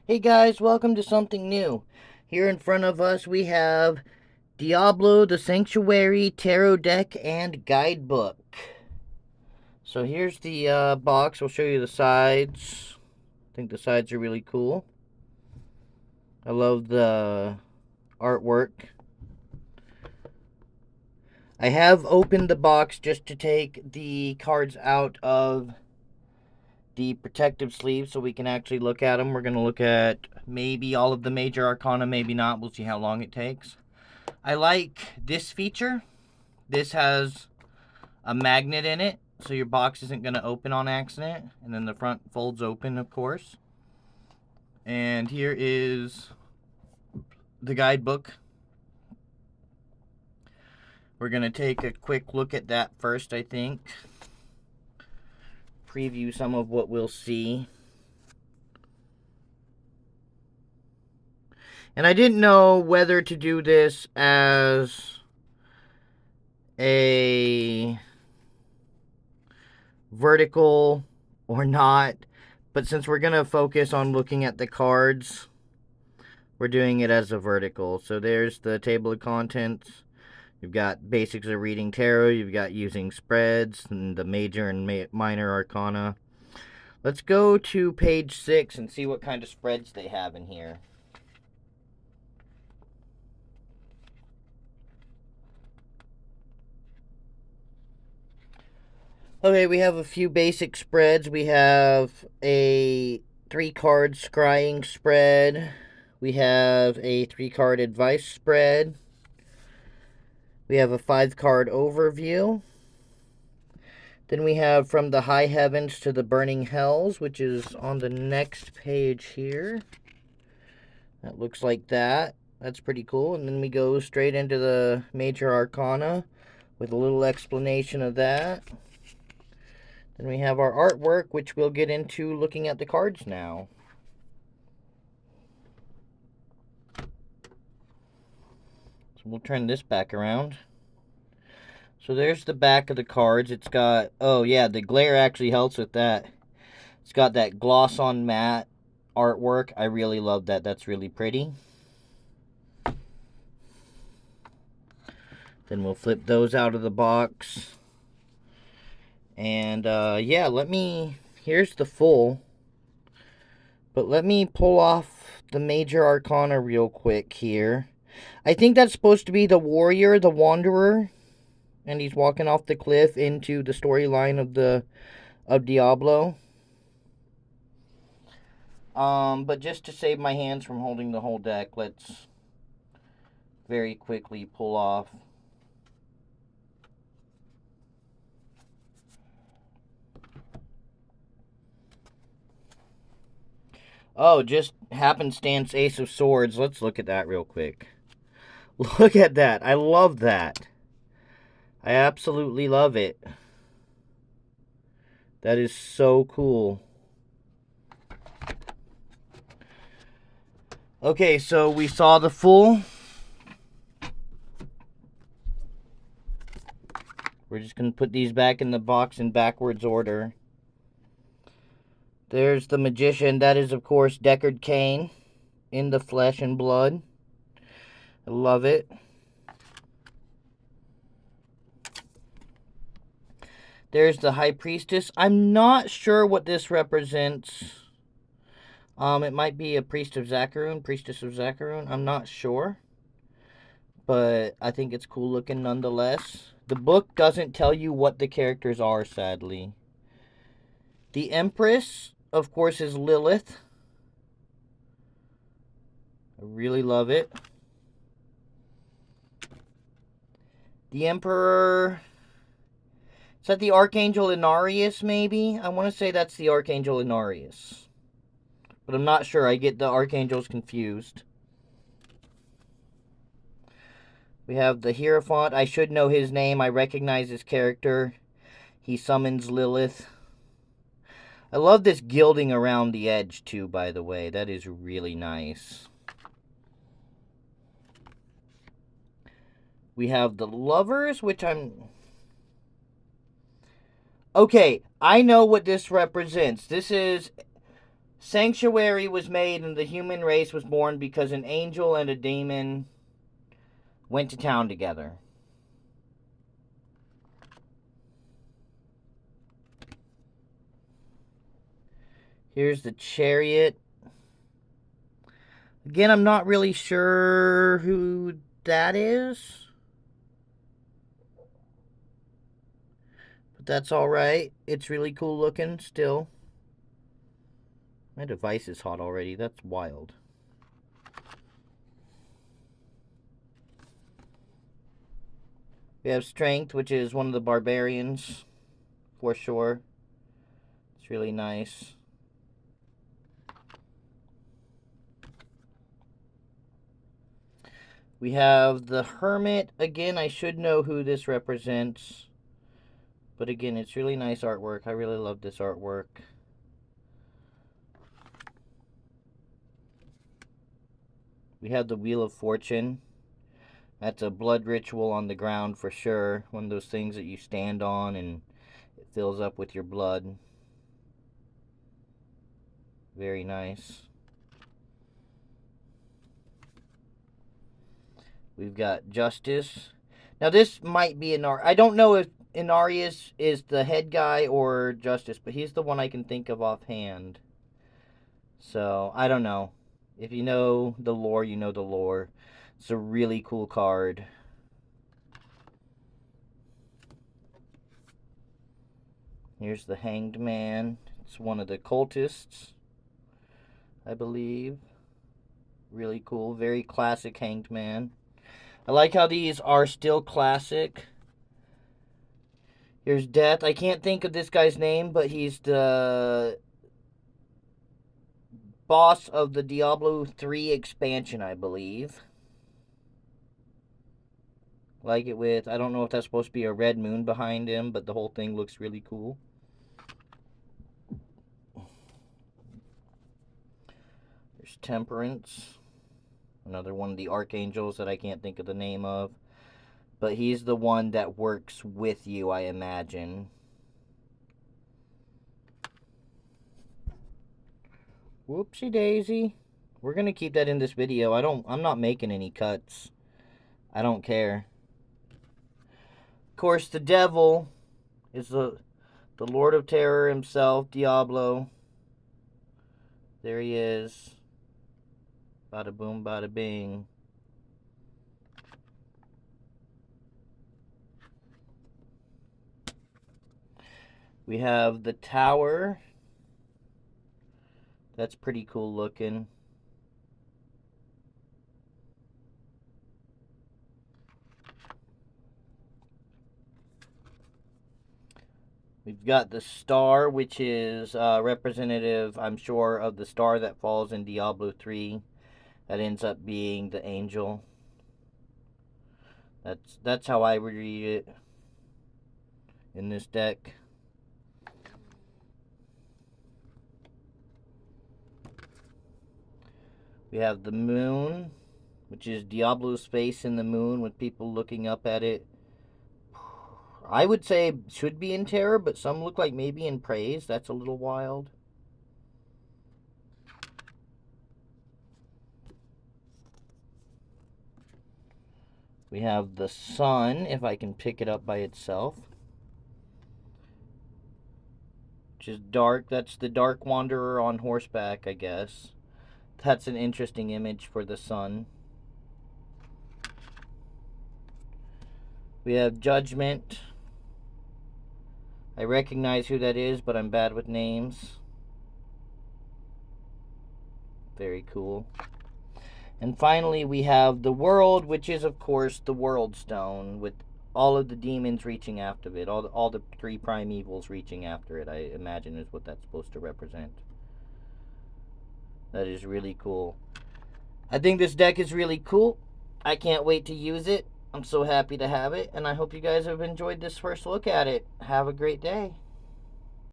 Hey guys, welcome to something new. Here in front of us we have Diablo, the Sanctuary, Tarot Deck, and Guidebook. So here's the box. We'll show you the sides. I think the sides are really cool. I love the artwork. I have opened the box just to take the cards out of the protective sleeve so we can actually look at them. We're going to look at maybe all of the major arcana, maybe not. We'll see how long it takes. I like this feature. This has a magnet in it, so your box isn't going to open on accident. And then the front folds open, of course. And here is the guidebook. We're going to take a quick look at that first, I think. Preview some of what we'll see. And I didn't know whether to do this as a vertical or not. But since we're going to focus on looking at the cards, we're doing it as a vertical. So there's the table of contents. You've got basics of reading tarot. You've got using spreads and the major and minor arcana. Let's go to page 6 and see what kind of spreads they have in here. Okay, we have a few basic spreads. We have a 3-card scrying spread. We have a 3-card advice spread. We have a 5-card overview. Then we have From the High Heavens to the Burning Hells, which is on the next page here. That looks like that. That's pretty cool. And then we go straight into the Major Arcana with a little explanation of that. Then we have our artwork, which we'll get into looking at the cards now. So we'll turn this back around. So there's the back of the cards. It's got, oh yeah, the glare actually helps with that. It's got that gloss on matte artwork. I really love that. That's really pretty. Then we'll flip those out of the box. And yeah, here's the full. But let me pull off the Major Arcana real quick here. I think that's supposed to be the warrior, the wanderer. And he's walking off the cliff into the storyline of Diablo. But just to save my hands from holding the whole deck, let's very quickly pull off. Oh, just happenstance Ace of Swords. Let's look at that real quick. Look at that. I love that. I absolutely love it. That is so cool. Okay, so we saw the full. We're just going to put these back in the box in backwards order. There's the Magician. That is, of course, Deckard Cain in the flesh and blood. I love it. There's the High Priestess. I'm not sure what this represents. It might be a Priestess of Zacharoon. I'm not sure. But I think it's cool looking nonetheless. The book doesn't tell you what the characters are, sadly. The Empress, of course, is Lilith. I really love it. The Emperor... Is that the Archangel Inarius, maybe? I want to say that's the Archangel Inarius. But I'm not sure. I get the Archangels confused. We have the Hierophant. I should know his name. I recognize his character. He summons Lilith. I love this gilding around the edge, too, by the way. That is really nice. We have the Lovers, which Okay, I know what this represents. This is Sanctuary was made and the human race was born because an angel and a demon went to town together. Here's the chariot. Again, I'm not really sure who that is. But that's alright. It's really cool looking still. My device is hot already. That's wild. We have Strength, which is one of the barbarians, for sure. It's really nice. We have the Hermit. Again, I should know who this represents. But again, it's really nice artwork. I really love this artwork. We have the Wheel of Fortune. That's a blood ritual on the ground for sure. One of those things that you stand on and it fills up with your blood. Very nice. We've got Justice. Now this might be Inari. I don't know if Inarius is the head guy or Justice, but he's the one I can think of offhand. So, I don't know. If you know the lore, you know the lore. It's a really cool card. Here's the Hanged Man. It's one of the cultists, I believe. Really cool. Very classic Hanged Man. I like how these are still classic. Here's Death. I can't think of this guy's name, but he's the boss of the Diablo 3 expansion, I believe. Like it with, I don't know if that's supposed to be a red moon behind him, but the whole thing looks really cool. There's Temperance. Another one of the archangels that I can't think of the name of. But he's the one that works with you, I imagine. Whoopsie daisy. We're gonna keep that in this video. I'm not making any cuts. I don't care. Of course, the devil is the Lord of Terror himself, Diablo. There he is. Bada boom, bada bing. We have the tower. That's pretty cool looking. We've got the star, which is representative, I'm sure, of the star that falls in Diablo 3. That ends up being the angel. That's how I read it in this deck. We have the moon, which is Diablo's face in the moon with people looking up at it. I would say should be in terror, but some look like maybe in praise. That's a little wild. We have the sun, if I can pick it up by itself. Which is dark. That's the Dark Wanderer on horseback, I guess. That's an interesting image for the sun. We have Judgment. I recognize who that is, but I'm bad with names. Very cool. And finally, we have the World, which is, of course, the World Stone, with all of the demons reaching after it. All the three primevals reaching after it, I imagine, is what that's supposed to represent. That is really cool. I think this deck is really cool. I can't wait to use it. I'm so happy to have it, and I hope you guys have enjoyed this first look at it. Have a great day.